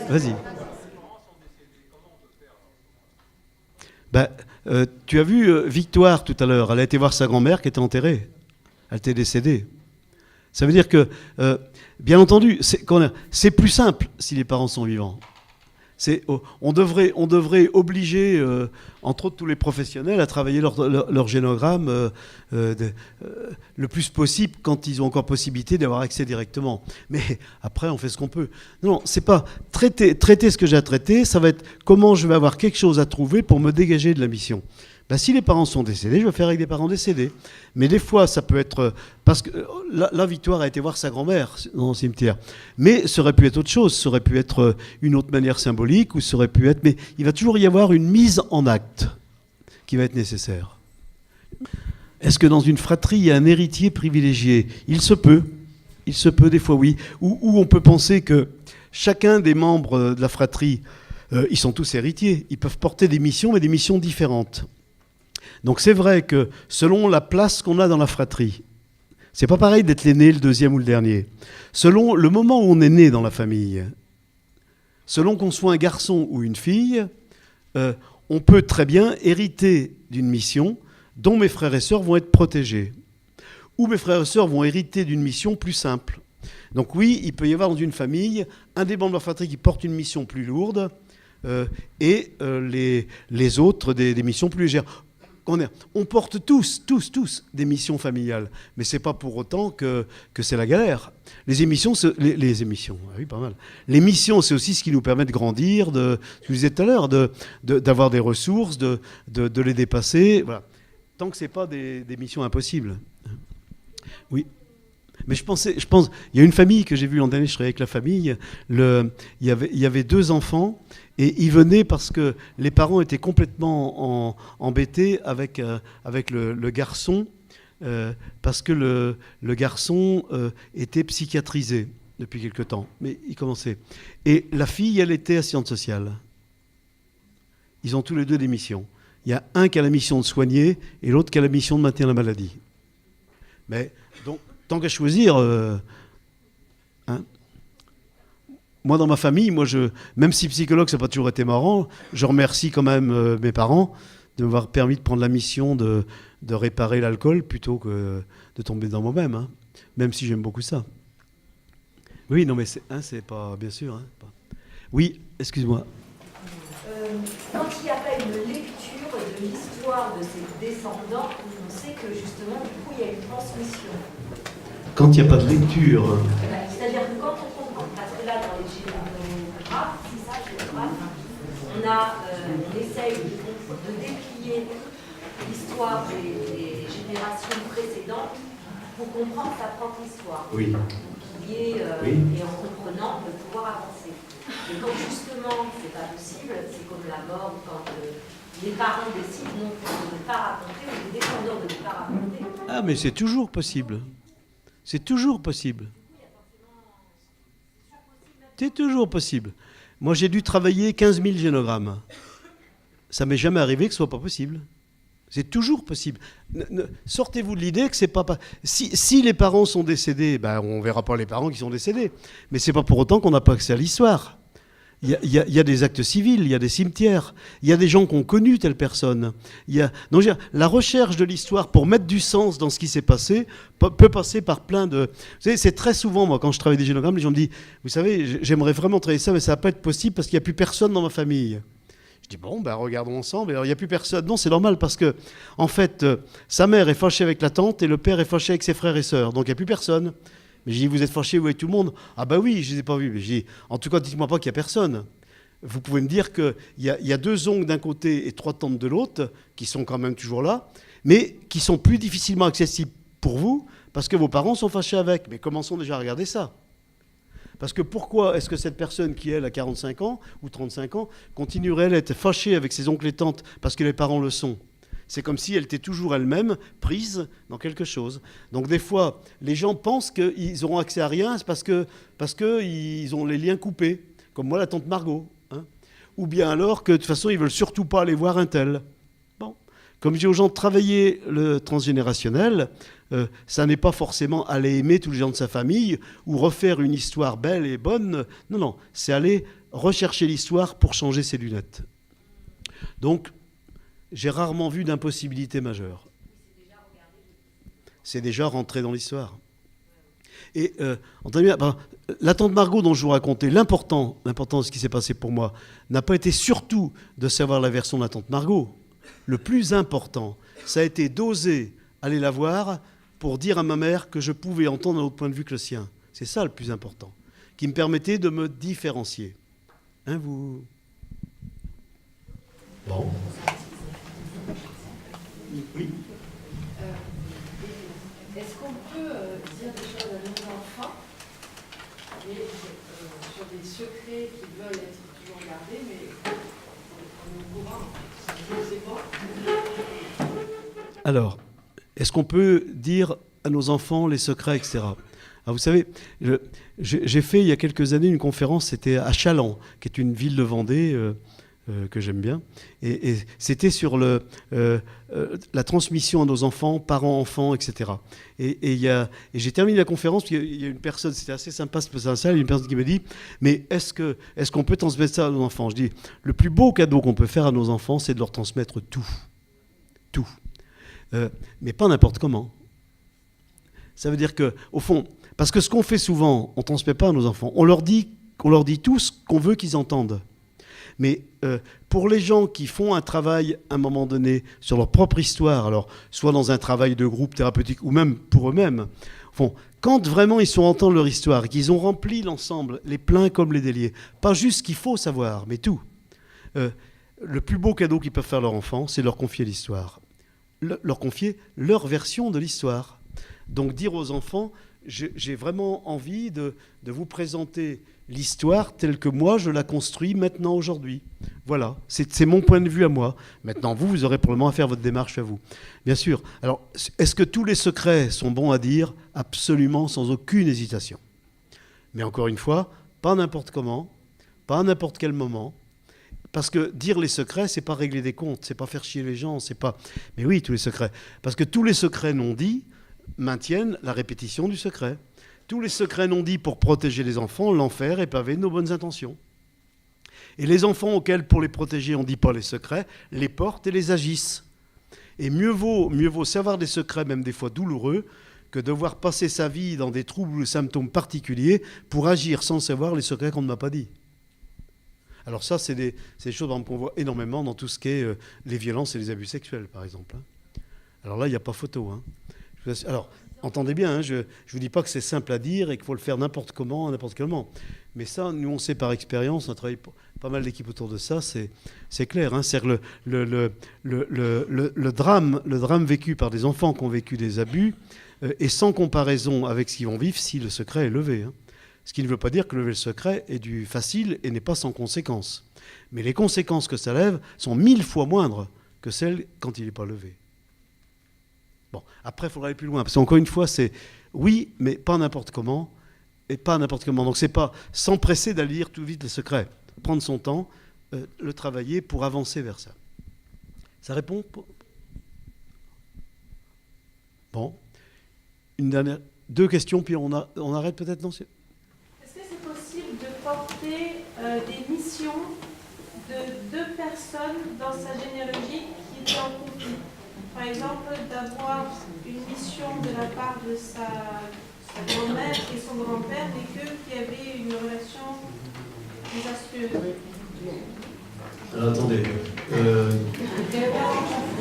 Vas-y. Ben, tu as vu Victoire tout à l'heure, elle a été voir sa grand-mère qui était enterrée. Elle était décédée. Ça veut dire que, bien entendu, c'est plus simple si les parents sont vivants. On devrait obliger, entre autres tous les professionnels, à travailler leur génogramme le plus possible quand ils ont encore possibilité d'avoir accès directement. Mais après, on fait ce qu'on peut. Non, c'est pas traiter ce que j'ai à traiter, ça va être comment je vais avoir quelque chose à trouver pour me dégager de la mission. Ben, si les parents sont décédés, je vais faire avec des parents décédés. Mais des fois, ça peut être... Parce que la Victoire a été voir sa grand-mère dans le cimetière. Mais ça aurait pu être autre chose. Ça aurait pu être une autre manière symbolique, ou ça aurait pu être... Mais il va toujours y avoir une mise en acte qui va être nécessaire. Est-ce que dans une fratrie, il y a un héritier privilégié ? Il se peut. Il se peut, des fois, oui. Ou on peut penser que chacun des membres de la fratrie, ils sont tous héritiers. Ils peuvent porter des missions, mais des missions différentes. Donc c'est vrai que selon la place qu'on a dans la fratrie, c'est pas pareil d'être l'aîné, le deuxième ou le dernier. Selon le moment où on est né dans la famille, selon qu'on soit un garçon ou une fille, on peut très bien hériter d'une mission dont mes frères et sœurs vont être protégés. Ou mes frères et sœurs vont hériter d'une mission plus simple. Donc oui, il peut y avoir dans une famille un des membres de la fratrie qui porte une mission plus lourde et les autres des missions plus légères. On porte tous des missions familiales, mais c'est pas pour autant que c'est la galère. Les émissions, oui, pas mal. Les missions, c'est aussi ce qui nous permet de grandir, ce que je disais tout à l'heure, d'avoir des ressources, de les dépasser. Voilà. Tant que c'est pas des missions impossibles. Oui. Mais je pense, il y a une famille que j'ai vue l'an dernier, je travaillais avec la famille, il y avait 2 enfants, et ils venaient parce que les parents étaient complètement embêtés avec le garçon, parce que le garçon était psychiatrisé depuis quelque temps, mais il commençait. Et la fille, elle était assistante sociale. Ils ont tous les 2 des missions. Il y a un qui a la mission de soigner, et l'autre qui a la mission de maintenir la maladie. Mais donc, tant qu'à choisir, moi dans ma famille, même si psychologue, ça n'a pas toujours été marrant, je remercie quand même mes parents de m'avoir permis de prendre la mission de réparer l'alcool plutôt que de tomber dans moi-même, hein, même si j'aime beaucoup ça. Oui, non mais c'est pas, bien sûr. Hein, pas. Oui, excuse-moi. Quand il n'y a pas une lecture de l'histoire de ses descendants, on sait que justement, du coup, il y a une transmission. Quand il n'y a pas de lecture. C'est-à-dire que quand on comprend, parce que là, dans les géographes, c'est ça, géographe, on essaye de déplier l'histoire des générations précédentes pour comprendre sa propre histoire. Oui. Et en comprenant, de pouvoir avancer. Et quand justement, c'est pas possible, c'est comme la mort, quand les parents décident non de ne pas raconter, ou les descendants de ne pas raconter. Ah, mais c'est toujours possible. C'est toujours possible. C'est toujours possible. Moi, j'ai dû travailler 15 000 génogrammes. Ça m'est jamais arrivé que ce soit pas possible. C'est toujours possible. Sortez-vous de l'idée que c'est pas... Si les parents sont décédés, ben, on verra pas les parents qui sont décédés. Mais c'est pas pour autant qu'on n'a pas accès à l'histoire. Il y a des actes civils, il y a des cimetières, il y a des gens qui ont connu telle personne. Donc, la recherche de l'histoire pour mettre du sens dans ce qui s'est passé peut passer par plein de... Vous savez, c'est très souvent, moi, quand je travaille des génogrammes, les gens me disent, vous savez, j'aimerais vraiment travailler ça, mais ça va pas être possible parce qu'il n'y a plus personne dans ma famille. Je dis, bon, ben, regardons ensemble. Alors, il n'y a plus personne. Non, c'est normal parce que, en fait, sa mère est fâchée avec la tante et le père est fâché avec ses frères et sœurs. Donc, il n'y a plus personne. Mais j'ai dit, vous êtes fâchés, vous avec tout le monde ? Ah bah oui, je ne les ai pas vus. Mais j'ai dit, en tout cas, dites-moi pas qu'il n'y a personne. Vous pouvez me dire qu'il y a 2 oncles d'un côté et 3 tantes de l'autre, qui sont quand même toujours là, mais qui sont plus difficilement accessibles pour vous, parce que vos parents sont fâchés avec. Mais commençons déjà à regarder ça. Parce que pourquoi est-ce que cette personne qui, elle, a 45 ans ou 35 ans, continuerait à être fâchée avec ses oncles et tantes parce que les parents le sont ? C'est comme si elle était toujours elle-même prise dans quelque chose. Donc des fois, les gens pensent qu'ils auront accès à rien, c'est parce qu'ils ont les liens coupés, comme moi, la tante Margot. Hein. Ou bien alors que de toute façon, ils ne veulent surtout pas aller voir un tel. Bon. Comme je dis aux gens, travailler le transgénérationnel, ça n'est pas forcément aller aimer tous les gens de sa famille ou refaire une histoire belle et bonne. Non, non, c'est aller rechercher l'histoire pour changer ses lunettes. Donc, j'ai rarement vu d'impossibilité majeure. C'est déjà rentré dans l'histoire. Et entendez bien, la tante Margot dont je vous racontais, l'important de ce qui s'est passé pour moi, n'a pas été surtout de savoir la version de la tante Margot. Le plus important, ça a été d'oser aller la voir pour dire à ma mère que je pouvais entendre un autre point de vue que le sien. C'est ça le plus important, qui me permettait de me différencier. Hein, vous... Bon. Oui. Est-ce qu'on peut dire des choses à nos enfants et, sur des secrets qui veulent être toujours gardés, mais on est au courant, je ne sais pas. Alors, est-ce qu'on peut dire à nos enfants les secrets, etc. Alors, vous savez, j'ai fait il y a quelques années une conférence, c'était à Chaland, qui est une ville de Vendée que j'aime bien, et c'était sur la transmission à nos enfants, parents-enfants, etc. Et j'ai terminé la conférence, puis il y a une personne, c'était assez sympa ce passage, une personne qui m'a dit, mais est-ce qu'on peut transmettre ça à nos enfants? Je dis, le plus beau cadeau qu'on peut faire à nos enfants, c'est de leur transmettre tout. Tout. Mais pas n'importe comment. Ça veut dire que, au fond, parce que ce qu'on fait souvent, on ne transmet pas à nos enfants. On leur dit tout ce qu'on veut qu'ils entendent. Mais pour les gens qui font un travail, à un moment donné, sur leur propre histoire, alors soit dans un travail de groupe thérapeutique, ou même pour eux-mêmes, au fond, quand vraiment ils sont entendre leur histoire, qu'ils ont rempli l'ensemble, les pleins comme les déliés, pas juste ce qu'il faut savoir, mais tout, le plus beau cadeau qu'ils peuvent faire à leur enfant, c'est leur confier l'histoire. Leur confier leur version de l'histoire. Donc dire aux enfants, j'ai vraiment envie de vous présenter l'histoire telle que moi je la construis maintenant, aujourd'hui. Voilà, c'est mon point de vue à moi. Maintenant, vous aurez probablement à faire votre démarche à vous. Bien sûr. Alors, est-ce que tous les secrets sont bons à dire? Absolument, sans aucune hésitation. Mais encore une fois, pas n'importe comment, pas à n'importe quel moment. Parce que dire les secrets, c'est pas régler des comptes, c'est pas faire chier les gens, c'est pas... Mais oui, tous les secrets. Parce que tous les secrets non dits maintiennent la répétition du secret. Tous les secrets non dits pour protéger les enfants, l'enfer est pavé de nos bonnes intentions. Et les enfants auxquels, pour les protéger, on ne dit pas les secrets, les portent et les agissent. Et mieux vaut savoir des secrets, même des fois douloureux, que devoir passer sa vie dans des troubles ou symptômes particuliers pour agir sans savoir les secrets qu'on ne m'a pas dit. Alors ça, c'est des choses qu'on voit énormément dans tout ce qui est les violences et les abus sexuels, par exemple. Alors là, il n'y a pas photo. Alors, entendez bien, je ne vous dis pas que c'est simple à dire et qu'il faut le faire n'importe comment, à n'importe quel moment. Mais ça, nous, on sait par expérience, on a travaillé pas mal d'équipes autour de ça, c'est clair. C'est-à-dire le drame vécu par des enfants qui ont vécu des abus est sans comparaison avec ce qu'ils vont vivre si le secret est levé. Ce qui ne veut pas dire que lever le secret est du facile et n'est pas sans conséquences. Mais les conséquences que ça lève sont 1000 fois moindres que celles quand il n'est pas levé. Bon, après, il faudra aller plus loin. Parce qu'encore une fois, c'est oui, mais pas n'importe comment. Et pas n'importe comment. Donc, c'est pas s'empresser d'aller lire tout vite les secrets. Prendre son temps, le travailler pour avancer vers ça. Ça répond? Bon. Une dernière... 2 questions, puis on arrête peut-être, non? Est-ce que c'est possible de porter des missions de 2 personnes dans sa généalogie qui étaient en conflit? Par exemple, d'avoir une mission de la part de sa grand-mère et son grand-père, mais qui avaient une relation désastreuse. Alors, attendez. Je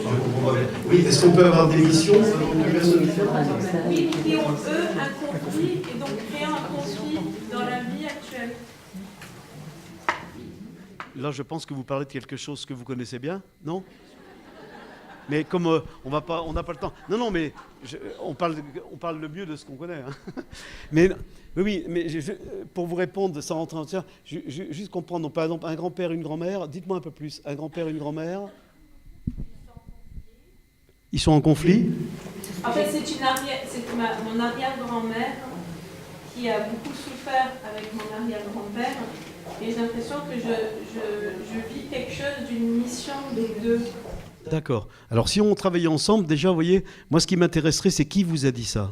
comprends pas bien. Oui, est-ce qu'on peut avoir des missions de personnes différentes? Oui, qui ont, eux, un conflit et donc créant un conflit dans la vie actuelle. Là, je pense que vous parlez de quelque chose que vous connaissez bien, non? Mais comme on n'a pas le temps. Non, mais on parle le mieux de ce qu'on connaît. Mais oui, mais pour vous répondre, sans rentrer en terre, juste comprendre. Donc, par exemple, un grand-père, une grand-mère. Dites-moi un peu plus. Un grand-père, une grand-mère. Ils sont en conflit. En fait, c'est mon arrière-grand-mère qui a beaucoup souffert avec mon arrière-grand-père. Et j'ai l'impression que je vis quelque chose d'une mission des 2. D'accord. Alors si on travaillait ensemble, déjà, vous voyez, moi ce qui m'intéresserait, c'est qui vous a dit ça?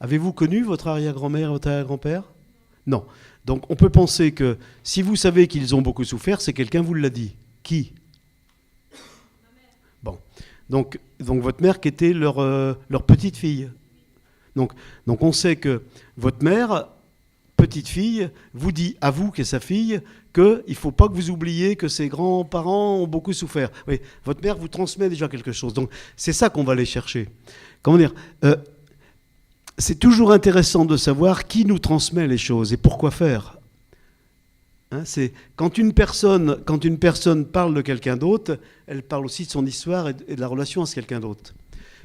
Avez-vous connu votre arrière-grand-mère et votre arrière-grand-père? Non. Donc on peut penser que si vous savez qu'ils ont beaucoup souffert, c'est quelqu'un vous l'a dit. Qui? Bon. Donc votre mère qui était leur petite fille. Donc on sait que votre mère, petite fille, vous dit à vous qui est sa fille qu'il ne faut pas que vous oubliez que ses grands-parents ont beaucoup souffert. Oui, votre mère vous transmet déjà quelque chose. Donc c'est ça qu'on va aller chercher. Comment dire c'est toujours intéressant de savoir qui nous transmet les choses et pourquoi faire. Hein, c'est quand une personne parle de quelqu'un d'autre, elle parle aussi de son histoire et de la relation à ce quelqu'un d'autre.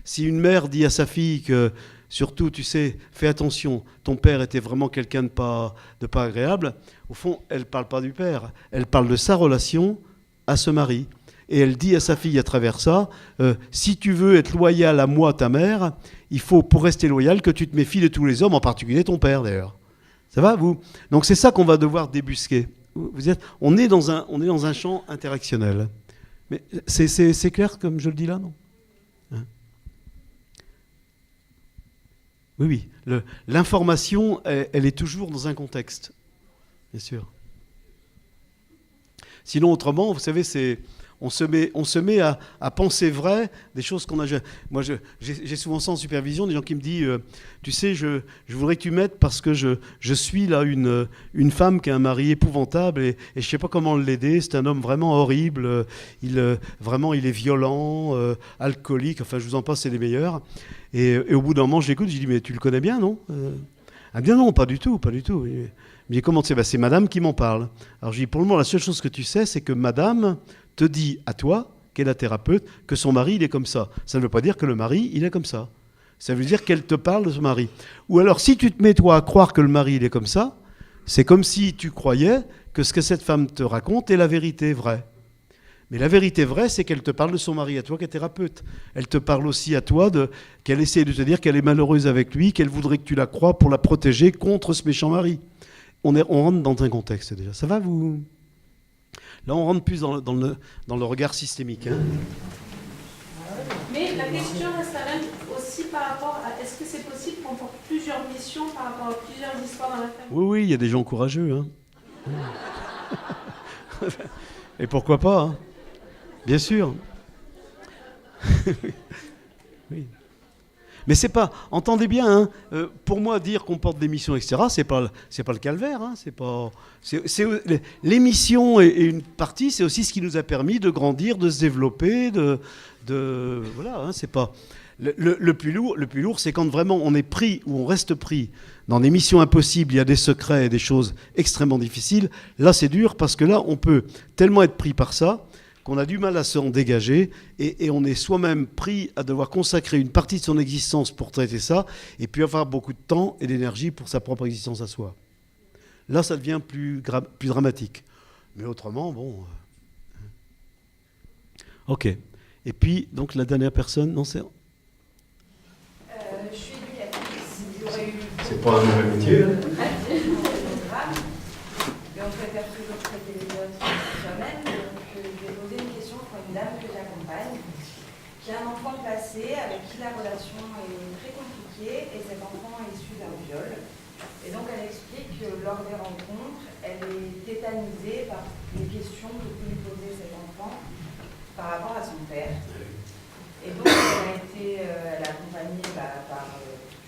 Si une mère dit à sa fille que, surtout, tu sais, fais attention, ton père était vraiment quelqu'un de pas agréable, au fond, elle ne parle pas du père, elle parle de sa relation à ce mari. Et elle dit à sa fille à travers ça, si tu veux être loyal à moi, ta mère, il faut, pour rester loyal, que tu te méfies de tous les hommes, en particulier ton père d'ailleurs. Ça va, vous? Donc c'est ça qu'on va devoir débusquer. On est dans un champ interactionnel. Mais c'est clair comme je le dis là, non? Hein? Oui. L'information, elle est toujours dans un contexte, bien sûr. Sinon, autrement, vous savez, on se met à penser vrai des choses qu'on a. Moi, j'ai souvent ça en supervision, des gens qui me disent, tu sais, je voudrais que tu m'aides parce que je suis là une femme qui a un mari épouvantable et je ne sais pas comment l'aider. C'est un homme vraiment horrible. Vraiment, il est violent, alcoolique. Enfin, je vous en passe, c'est les meilleurs. Et au bout d'un moment, je l'écoute, je dis, mais tu le connais bien, non? Ah bien non, pas du tout, pas du tout. Il me dit, comment tu sais? C'est madame qui m'en parle. Alors je dis, pour le moment, la seule chose que tu sais, c'est que madame te dit à toi, qui est la thérapeute, que son mari, il est comme ça. Ça ne veut pas dire que le mari, il est comme ça. Ça veut dire qu'elle te parle de son mari. Ou alors, si tu te mets, toi, à croire que le mari, il est comme ça, c'est comme si tu croyais que ce que cette femme te raconte est la vérité vraie. Mais la vérité vraie, c'est qu'elle te parle de son mari à toi qui est thérapeute. Elle te parle aussi à toi qu'elle essaie de te dire qu'elle est malheureuse avec lui, qu'elle voudrait que tu la croies pour la protéger contre ce méchant mari. On rentre dans un contexte déjà. Ça va, vous? Là, on rentre plus dans le regard systémique. Hein. Mais la question reste la même aussi par rapport à est-ce que c'est possible qu'on porte plusieurs missions par rapport à plusieurs histoires dans la famille? Oui, il y a des gens courageux. Hein. Et pourquoi pas, hein. Bien sûr. Oui. Mais c'est pas, entendez bien, hein, pour moi dire qu'on porte des missions, etc., c'est pas le calvaire, hein, les missions et une partie, c'est aussi ce qui nous a permis de grandir, de se développer, voilà, hein, c'est pas le plus lourd, c'est quand vraiment on est pris ou on reste pris dans des missions impossibles, il y a des secrets et des choses extrêmement difficiles. Là, c'est dur parce que là, on peut tellement être pris par ça qu'on a du mal à s'en dégager et on est soi-même pris à devoir consacrer une partie de son existence pour traiter ça et puis avoir beaucoup de temps et d'énergie pour sa propre existence à soi. Là, ça devient plus dramatique. Mais autrement, bon... Ok. Et puis, donc, la dernière personne, non, c'est... Je suis éducatrice. Il y aurait eu... C'est pas un mauvais métier. Mais on préfère toujours traiter les autres soi-même. Je vais poser une question pour une dame que j'accompagne, qui a un enfant placé avec qui la relation est très compliquée et cet enfant est issu d'un viol. Et donc elle explique que lors des rencontres, elle est tétanisée par les questions que peut lui poser cet enfant par rapport à son père. Et donc elle a accompagnée par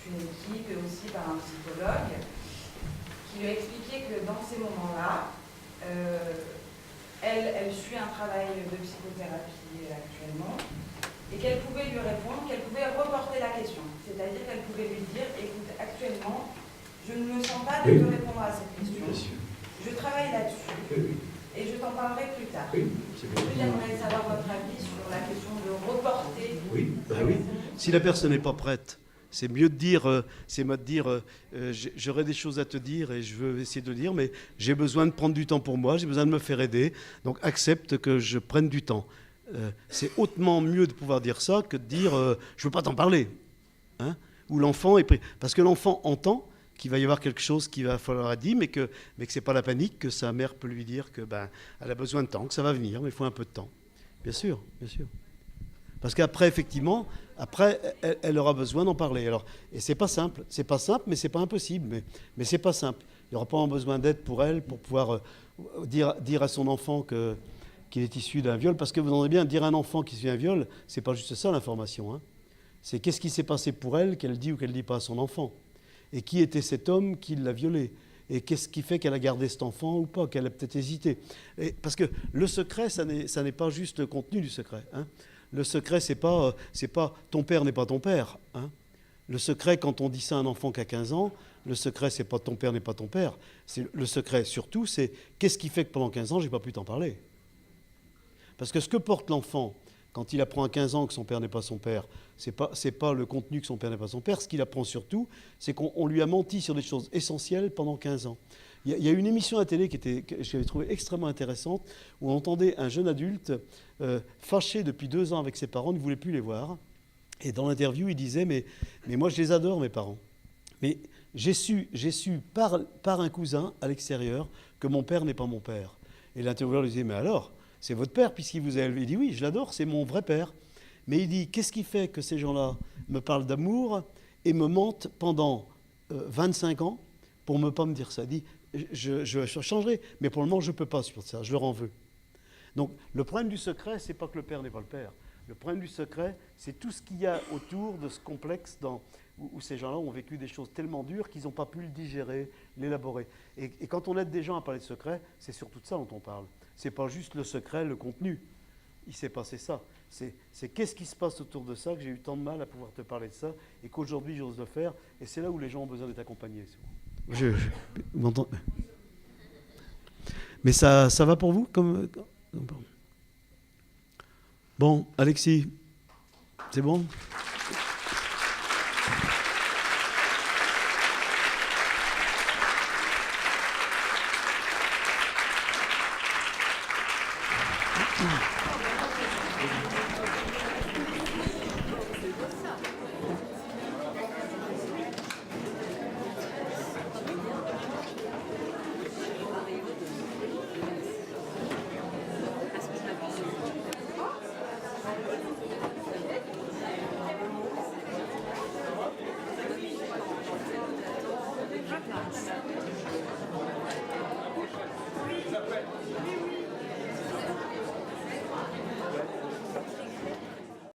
une équipe et aussi par un psychologue qui lui a expliqué que dans ces moments-là, elle suit un travail de psychothérapie actuellement et qu'elle pouvait lui répondre, qu'elle pouvait reporter la question. C'est-à-dire qu'elle pouvait lui dire, écoute, actuellement, je ne me sens pas de te répondre à cette question. Je travaille là-dessus et je t'en parlerai plus tard. J'aimerais savoir votre avis sur la question de reporter. Oui. Si la personne n'est pas prête, c'est mieux de dire, j'aurais des choses à te dire et je veux essayer de le dire, mais j'ai besoin de prendre du temps pour moi, j'ai besoin de me faire aider, donc accepte que je prenne du temps. C'est hautement mieux de pouvoir dire ça que de dire je ne veux pas t'en parler. Hein, où l'enfant est pris. Parce que l'enfant entend qu'il va y avoir quelque chose qu'il va falloir dire, mais que ce n'est pas la panique, que sa mère peut lui dire que elle a besoin de temps, que ça va venir, mais il faut un peu de temps. Bien sûr, bien sûr. Parce qu'après, effectivement, après, elle aura besoin d'en parler. Alors, et c'est pas simple, mais c'est pas impossible. Mais c'est pas simple. Il n'y aura pas besoin d'aide pour elle, pour pouvoir dire à son enfant qu'il est issu d'un viol. Parce que vous entendez bien, dire à un enfant qu'il est issu d'un viol, c'est pas juste ça l'information. Hein. C'est qu'est-ce qui s'est passé pour elle, qu'elle dit ou qu'elle ne dit pas à son enfant. Et qui était cet homme qui l'a violée. Et qu'est-ce qui fait qu'elle a gardé cet enfant ou pas, qu'elle a peut-être hésité. Parce que le secret, ça n'est pas juste le contenu du secret. Hein. Le secret, c'est pas ton père n'est pas ton père. Hein. Le secret, quand on dit ça à un enfant qui a 15 ans, le secret, c'est pas ton père n'est pas ton père. Le secret, surtout, c'est qu'est-ce qui fait que pendant 15 ans, j'ai pas pu t'en parler. Parce que ce que porte l'enfant, quand il apprend à 15 ans que son père n'est pas son père, c'est pas le contenu que son père n'est pas son père. Ce qu'il apprend surtout, c'est qu'on lui a menti sur des choses essentielles pendant 15 ans. Il y a une émission à la télé que j'avais trouvée extrêmement intéressante, où on entendait un jeune adulte fâché depuis 2 ans avec ses parents, ne voulait plus les voir. Et dans l'interview, il disait mais moi je les adore, mes parents. Mais j'ai su par un cousin à l'extérieur que mon père n'est pas mon père. Et l'intervieweur lui disait mais alors, c'est votre père puisqu'il vous a élevé. Il dit oui, je l'adore, c'est mon vrai père. Mais il dit qu'est-ce qui fait que ces gens-là me parlent d'amour et me mentent pendant 25 ans pour ne pas me dire ça. Il dit je changerai, mais pour le moment je ne peux pas supporter ça, je leur en veux. Donc le problème du secret, c'est pas que le père n'est pas le père. Le problème du secret, c'est tout ce qu'il y a autour de ce complexe où ces gens-là ont vécu des choses tellement dures qu'ils n'ont pas pu le digérer, l'élaborer. Et quand on aide des gens à parler de secret, c'est surtout de ça dont on parle. C'est pas juste le secret, le contenu. Il s'est passé ça. C'est qu'est-ce qui se passe autour de ça, que j'ai eu tant de mal à pouvoir te parler de ça, et qu'aujourd'hui j'ose le faire. Et c'est là où les gens ont besoin d'être accompagnés. Vous m'entendez ? Mais ça va pour vous comme... Bon, Alexis, c'est bon ?